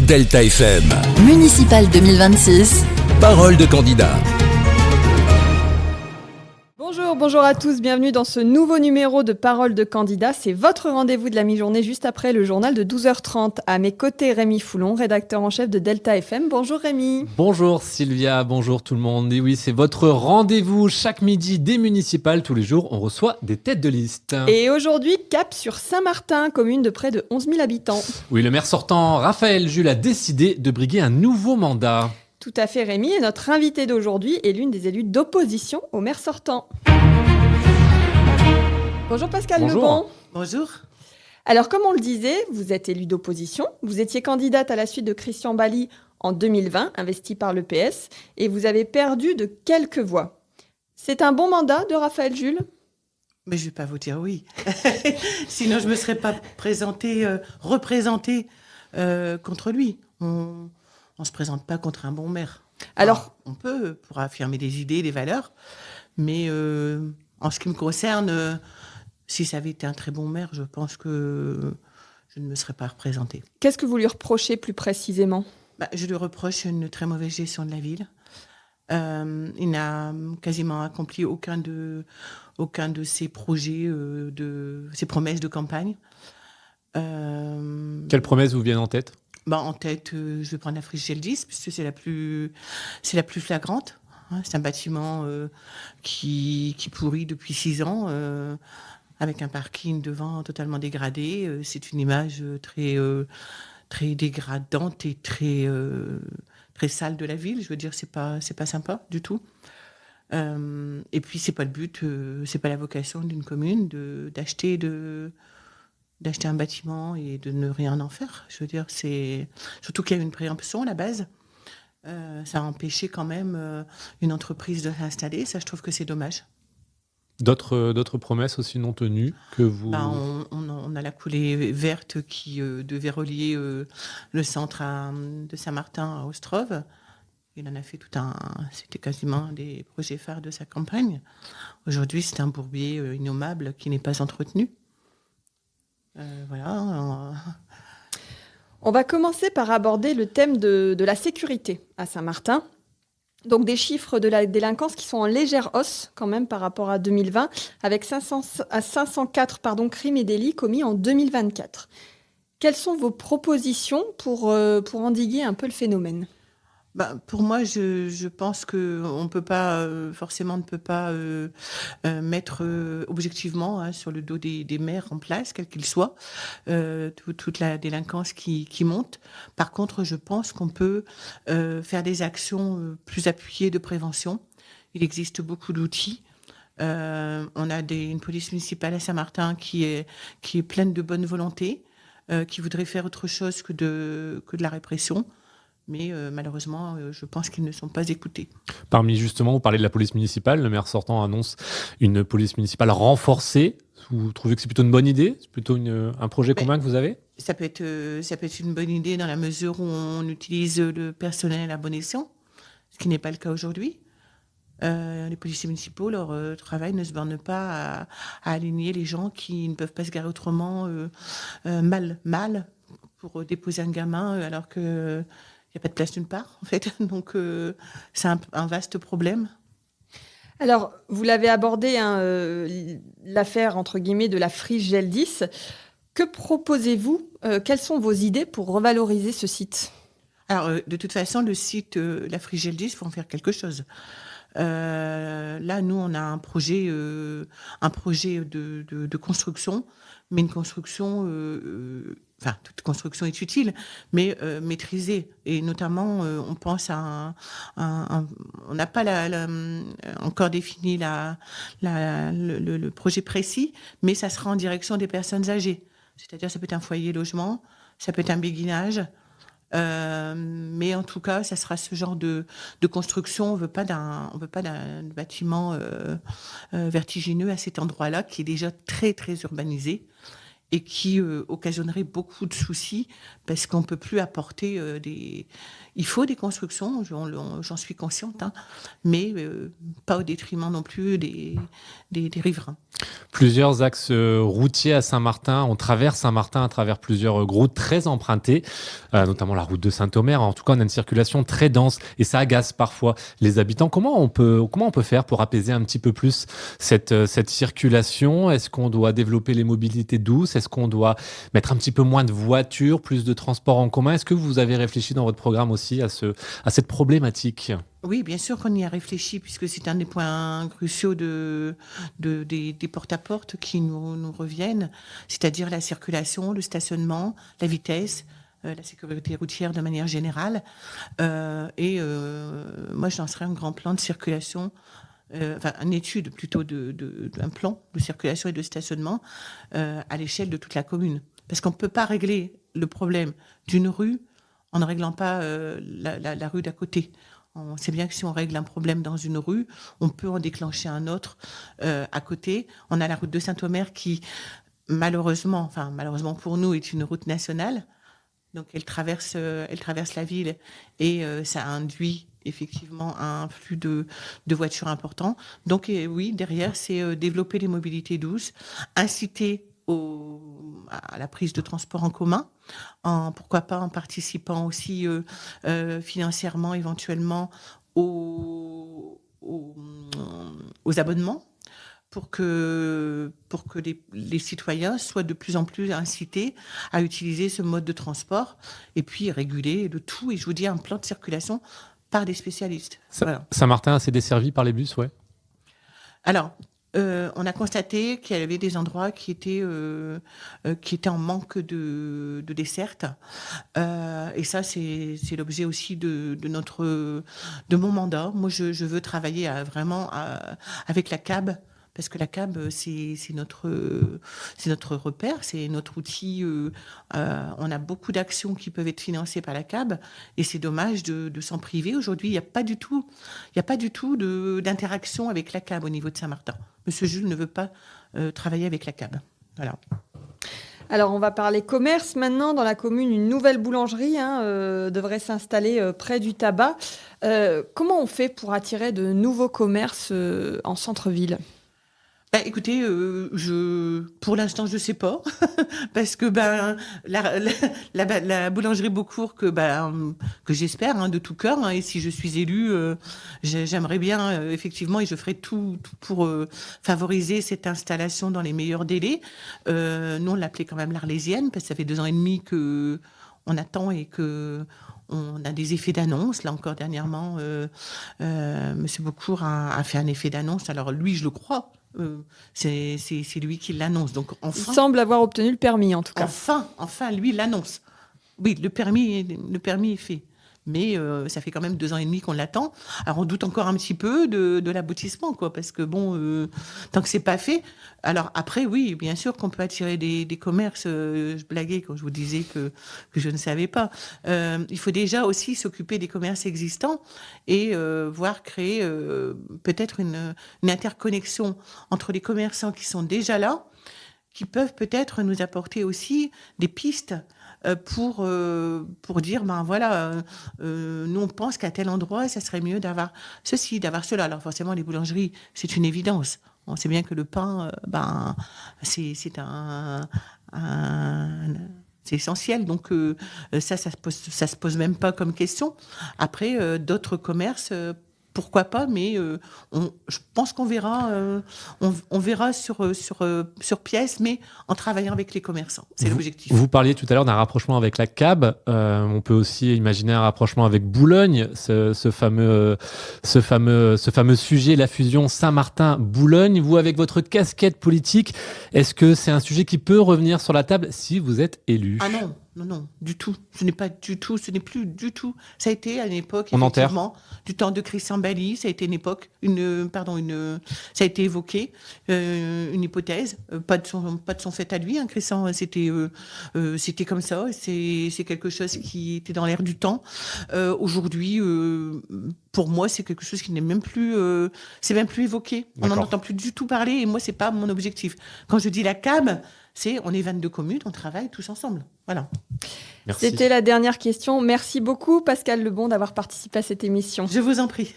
Delta FM. Municipal 2026. Parole de candidat. Bonjour à tous, bienvenue dans ce nouveau numéro de Parole de candidat. C'est votre rendez-vous de la mi-journée juste après le journal de 12h30. À mes côtés, Rémi Foulon, rédacteur en chef de Delta FM. Bonjour Rémi. Bonjour Sylvia, bonjour tout le monde. Et oui, c'est votre rendez-vous chaque midi des municipales. Tous les jours, on reçoit des têtes de liste. Et aujourd'hui, cap sur Saint-Martin, commune de près de 11 000 habitants. Oui, le maire sortant, Raphaël Jules, a décidé de briguer un nouveau mandat. Tout à fait Rémi, et notre invité d'aujourd'hui est l'une des élus d'opposition au maire sortant. Bonjour Pascal Bonjour. Lebon. Bonjour. Alors comme on le disait, vous êtes élu d'opposition, vous étiez candidate à la suite de Christian Bally en 2020, investi par le PS, et vous avez perdu de quelques voix. C'est un bon mandat de Raphaël Jules ? Mais je ne vais pas vous dire oui. Sinon, je ne me serais pas représentée contre lui. On ne se présente pas contre un bon maire. Alors, on peut, pour affirmer des idées, des valeurs, mais en ce qui me concerne, si ça avait été un très bon maire, je pense que je ne me serais pas représentée. Qu'est-ce que vous lui reprochez plus précisément ? Je lui reproche une très mauvaise gestion de la ville. Il n'a quasiment accompli aucun de ses projets, ses promesses de campagne. Quelles promesses vous viennent en tête ? En tête, je vais prendre la friche Geldis, puisque c'est la plus flagrante. C'est un bâtiment qui pourrit depuis 6 ans, avec un parking devant totalement dégradé. C'est une image très dégradante et très sale de la ville. Je veux dire, c'est pas sympa du tout. Et puis c'est pas le but, c'est pas la vocation d'une commune d'acheter un bâtiment et de ne rien en faire. Je veux dire, c'est surtout qu'il y a eu une préemption à la base. Ça a empêché quand même une entreprise de s'installer. Ça, je trouve que c'est dommage. D'autres promesses aussi non tenues que vous... On a la coulée verte qui devait relier le centre de Saint-Martin à Ostrov. Il en a fait c'était quasiment un des projets phares de sa campagne. Aujourd'hui, c'est un bourbier innommable qui n'est pas entretenu. Voilà. On va commencer par aborder le thème de la sécurité à Saint-Martin. Donc des chiffres de la délinquance qui sont en légère hausse quand même par rapport à 2020, avec 504 crimes et délits commis en 2024. Quelles sont vos propositions pour endiguer un peu le phénomène ? Pour moi, je pense qu'on ne peut pas mettre objectivement sur le dos des maires en place, quels qu'ils soient, toute la délinquance qui monte. Par contre, je pense qu'on peut faire des actions plus appuyées de prévention. Il existe beaucoup d'outils. On a une police municipale à Saint-Martin qui est pleine de bonne volonté, qui voudrait faire autre chose que de la répression. Mais malheureusement, je pense qu'ils ne sont pas écoutés. Parmi justement, vous parlez de la police municipale, le maire sortant annonce une police municipale renforcée. Vous trouvez que c'est plutôt une bonne idée ? C'est plutôt un projet commun que vous avez ? Ça peut être une bonne idée dans la mesure où on utilise le personnel à bon escient, ce qui n'est pas le cas aujourd'hui. Les policiers municipaux, leur travail ne se borne pas à aligner les gens qui ne peuvent pas se garer autrement mal pour déposer un gamin alors que il n'y a pas de place nulle part, en fait. Donc, c'est un vaste problème. Alors, vous l'avez abordé, l'affaire, entre guillemets, de la friche Geldis. Que proposez-vous ? Quelles sont vos idées pour revaloriser ce site ? Alors, de toute façon, le site, la friche Geldis, il faut en faire quelque chose. Là, nous, on a un projet de construction, mais une construction... toute construction est utile, mais maîtrisée. Et notamment, on pense à on n'a pas encore défini le projet précis, mais ça sera en direction des personnes âgées. C'est-à-dire, ça peut être un foyer logement, ça peut être un béguinage, mais en tout cas, ça sera ce genre de construction. On veut pas d'un bâtiment vertigineux à cet endroit-là, qui est déjà très, très urbanisé. et qui occasionnerait beaucoup de soucis parce qu'on ne peut plus apporter Il faut des constructions, j'en suis consciente, hein, mais pas au détriment non plus des riverains. Plusieurs axes routiers à Saint-Martin. On traverse Saint-Martin à travers plusieurs routes très empruntées, notamment la route de Saint-Omer. En tout cas, on a une circulation très dense et ça agace parfois les habitants. Comment on peut faire pour apaiser un petit peu plus cette circulation? Est-ce qu'on doit développer les mobilités douces? Est-ce qu'on doit mettre un petit peu moins de voitures, plus de transports en commun? Est-ce que vous avez réfléchi dans votre programme aussi à cette problématique? Oui, bien sûr qu'on y a réfléchi, puisque c'est un des points cruciaux des porte-à-porte qui nous reviennent, c'est-à-dire la circulation, le stationnement, la vitesse, la sécurité routière de manière générale. Moi, je lancerai un grand plan de circulation, une étude plutôt un plan de circulation et de stationnement à l'échelle de toute la commune. Parce qu'on ne peut pas régler le problème d'une rue en ne réglant pas la rue d'à côté. On sait bien que si on règle un problème dans une rue, on peut en déclencher un autre à côté. On a la route de Saint-Omer qui, malheureusement pour nous, est une route nationale. Donc elle traverse la ville et ça induit effectivement un flux de voitures important. Donc oui, derrière, c'est développer les mobilités douces, inciter à la prise de transport en commun, pourquoi pas en participant aussi financièrement éventuellement aux abonnements pour que les citoyens soient de plus en plus incités à utiliser ce mode de transport et puis réguler le tout. Et je vous dis, un plan de circulation par des spécialistes. Voilà. Saint-Martin, assez desservi par les bus, ouais. Alors, on a constaté qu'il y avait des endroits qui étaient en manque de desserte. Et ça, c'est l'objet aussi de mon mandat. Moi, je veux travailler vraiment avec la CAB. Parce que la CAB, c'est notre repère, c'est notre outil. On a beaucoup d'actions qui peuvent être financées par la CAB et c'est dommage de s'en priver. Aujourd'hui, il n'y a pas du tout d'interaction avec la CAB au niveau de Saint-Martin. Monsieur Jules ne veut pas travailler avec la CAB. Voilà. Alors, on va parler commerce maintenant. Dans la commune, une nouvelle boulangerie devrait s'installer près du tabac. Comment on fait pour attirer de nouveaux commerces en centre-ville ? Écoutez, pour l'instant, je sais pas, parce que la boulangerie Beaucourt que j'espère de tout cœur, et si je suis élue, j'aimerais bien effectivement, et je ferai tout pour favoriser cette installation dans les meilleurs délais. Nous, on l'appelait quand même l'Arlésienne, parce que ça fait 2 ans et demi que on attend et que on a des effets d'annonce. Là encore, dernièrement, Monsieur Beaucourt a fait un effet d'annonce. Alors lui, je le crois. C'est lui qui l'annonce. Donc, enfin, il semble avoir obtenu le permis, en tout cas. Enfin, lui l'annonce. Oui, le permis est fait. Mais ça fait quand même 2 ans et demi qu'on l'attend. Alors, on doute encore un petit peu de l'aboutissement, quoi, parce que tant que c'est pas fait. Alors après, oui, bien sûr qu'on peut attirer des commerces. Je blaguais quand je vous disais que je ne savais pas. Il faut déjà aussi s'occuper des commerces existants et voir créer peut-être une interconnexion entre les commerçants qui sont déjà là, qui peuvent peut-être nous apporter aussi des pistes pour dire, nous on pense qu'à tel endroit, ça serait mieux d'avoir ceci, d'avoir cela. Alors forcément, les boulangeries, c'est une évidence. On sait bien que le pain, c'est essentiel. Donc ça se pose même pas comme question. Après, d'autres commerces, pourquoi pas, mais je pense qu'on verra, on verra sur pièce, mais en travaillant avec les commerçants. C'est l'objectif. Vous parliez tout à l'heure d'un rapprochement avec la CAB. On peut aussi imaginer un rapprochement avec Boulogne, ce fameux sujet, la fusion Saint-Martin-Boulogne. Vous, avec votre casquette politique, est-ce que c'est un sujet qui peut revenir sur la table si vous êtes élu ? Ah non. Non, du tout. Ce n'est plus du tout. Ça a été à une époque, on effectivement, du temps de Christian Bally, ça a été ça a été évoqué, une hypothèse, pas de son fait à lui, Christian, c'était comme ça, c'est quelque chose qui était dans l'air du temps. Aujourd'hui, pour moi, c'est quelque chose qui n'est même plus, c'est même plus évoqué. On n'en D'accord. entend plus du tout parler. Et moi, c'est pas mon objectif. Quand je dis la CAB, on est 22 communes, on travaille tous ensemble. Voilà. Merci. C'était la dernière question. Merci beaucoup, Pascal Lebon, d'avoir participé à cette émission. Je vous en prie.